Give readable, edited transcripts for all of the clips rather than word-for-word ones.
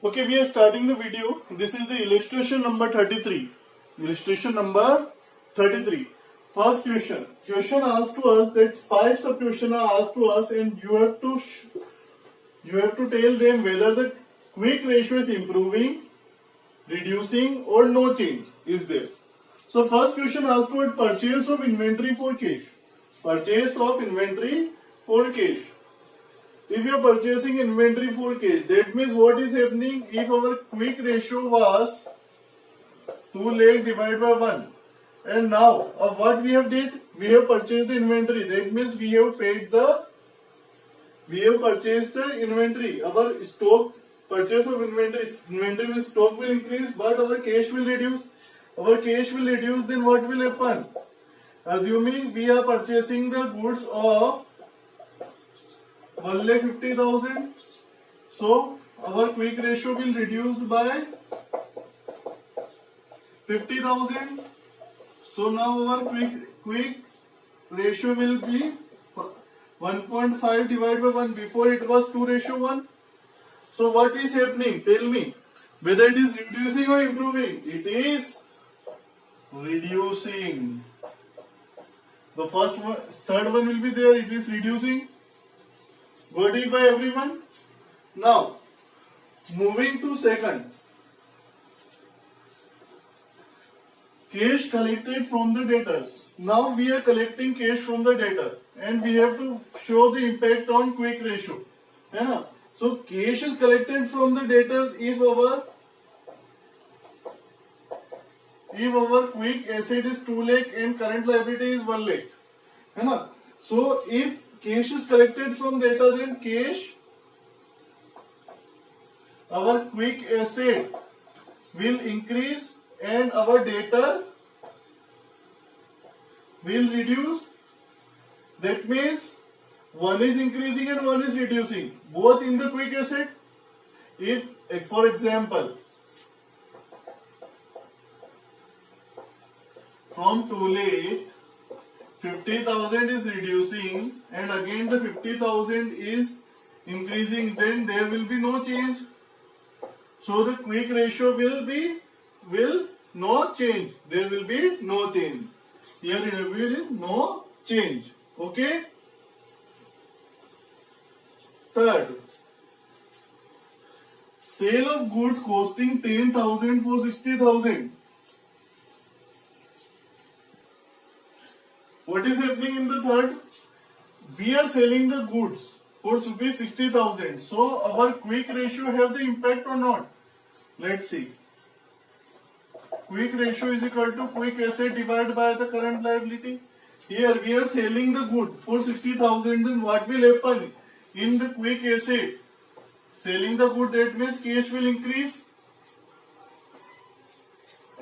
Okay, we are starting the video. This is the illustration number 33. Illustration number 33. First question. Question asked to us that 5 sub questions are asked to us, and you have to tell them whether the quick ratio is improving, reducing, or no change is there. So first question asked to us purchase of inventory for cash. Purchase of inventory for cash. If you are purchasing inventory for cash, that means what is happening if our quick ratio was 2 lakh divided by 1. And now what we have did, we have purchased the inventory. That means we have purchased the inventory. Our stock, purchase of inventory with stock will increase, but our cash will reduce. Our cash will reduce, then what will happen? Assuming we are purchasing the goods of 1,50,000, so our quick ratio will reduce by 50,000. So now our quick ratio will be 1.5 divided by 1. Before it was 2:1. So what is happening? Tell me whether it is reducing or improving. It is reducing. The third one will be there. It is reducing. Got it by everyone? Now, moving to second. Cash collected from the debtors. Now we are collecting cash from the debtor, and we have to show the impact on quick ratio. So cash is collected from the debtors if our quick asset is 2 lakh and current liability is 1 lakh. So if cash is collected from debtor, then cash, our quick asset will increase and our debtor will reduce. That means one is increasing and one is reducing, both in the quick asset. If, for example, from 2 lakh, 50,000 is reducing and again the 50,000 is increasing, then there will be no change. So the quick ratio will not change. There will be no change. Here there will be no change. Okay? Third, sale of goods costing 10,000 for 60,000. What is happening in the third? We are selling the goods for rupees 60,000. So our quick ratio have the impact or not? Let's see. Quick ratio is equal to quick asset divided by the current liability. Here we are selling the good for 60,000. Then what will happen in the quick asset? Selling the good, that means cash will increase.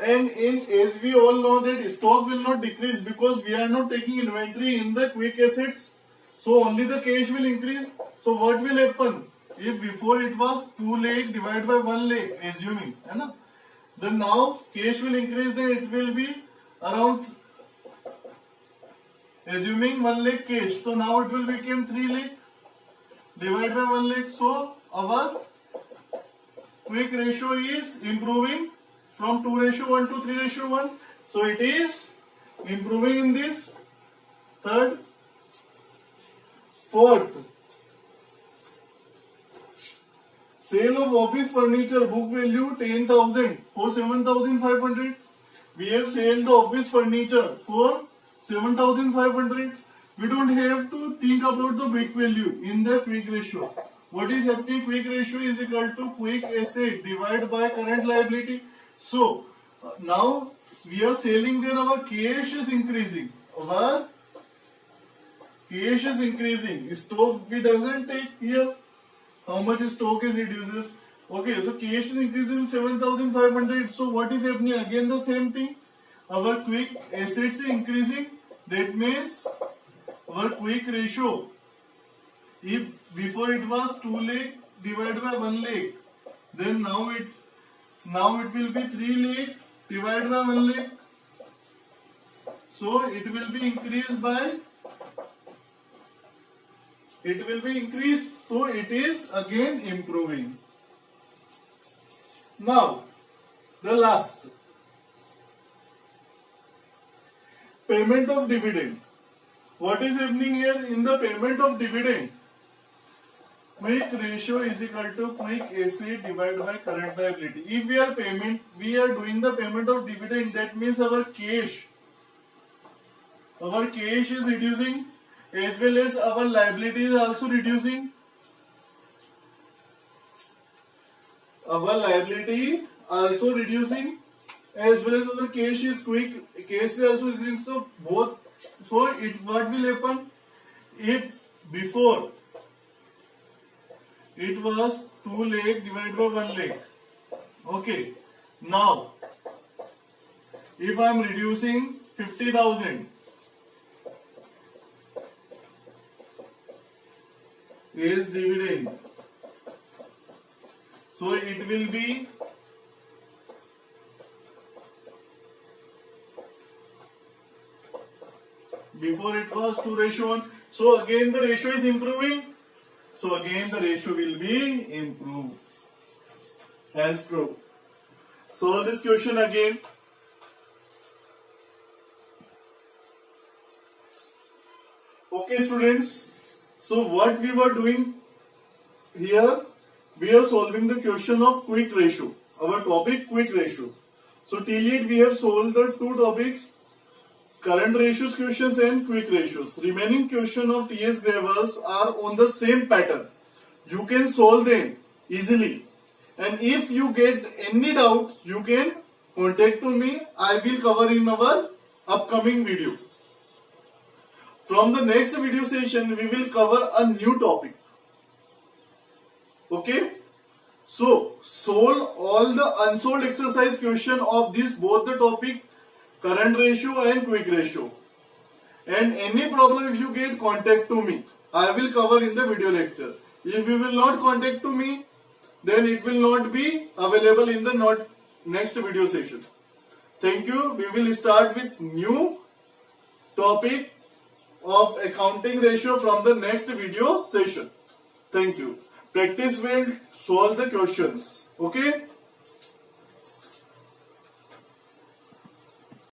And as we all know that stock will not decrease because we are not taking inventory in the quick assets. So only the cash will increase. So what will happen? If before it was 2 lakh divided by 1 lakh, assuming, then now cash will increase, then it will be around, assuming 1 lakh cash. So now it will become 3 lakh divided by 1 lakh. So our quick ratio is improving from 2:1 to 3:1. So it is improving in this. Third. Fourth, sale of office furniture, book value 10,000 for 7,500. We have sold the office furniture for 7,500. We don't have to think about the book value in the quick ratio. What is happening? Quick ratio is equal to quick asset divided by current liability. So now we are selling, then our cash is increasing. Our cash is increasing. Stock we doesn't take here. How much stock is reduces? Okay, so cash is increasing 7,500. So what is happening? Again the same thing. Our quick assets is increasing. That means our quick ratio, if before it was 2 lakh divided by 1 lakh, then now it will be 3 lakh divided by 1 lakh. So it will be increased by it will be increased, so it is again improving. Now, the last. Payment of dividend. What is happening here in the payment of dividend? Quick ratio is equal to quick AC divided by current liability. If we are doing the payment of dividend, that means our cash is reducing as well as our liability is also reducing. Our liability also reducing as well as our cash is also reducing. So what will happen if before it was 2 lakh divided by 1 lakh. Okay. Now, if I am reducing 50,000 is dividend, so it will be before it was 2:1. So again the ratio is improving. So again the ratio will be improved. Hence proof. Solve this question again. Okay students. So what we were doing here, we are solving the question of quick ratio. Our topic quick ratio. So till it we have solved the two topics, current ratios questions and quick ratios. Remaining question of TS Gravels are on the same pattern. You can solve them easily. And if you get any doubt, you can contact to me. I will cover in our upcoming video. From the next video session, we will cover a new topic. Okay? So, solve all the unsolved exercise question of this both the topic, current ratio and quick ratio. And any problem if you get, contact to me. I will cover in the video lecture. If you will not contact to me, then it will not be available in the next video session. Thank you. We will start with new topic of accounting ratio from the next video session. Thank you. Practice well, solve the questions. Okay.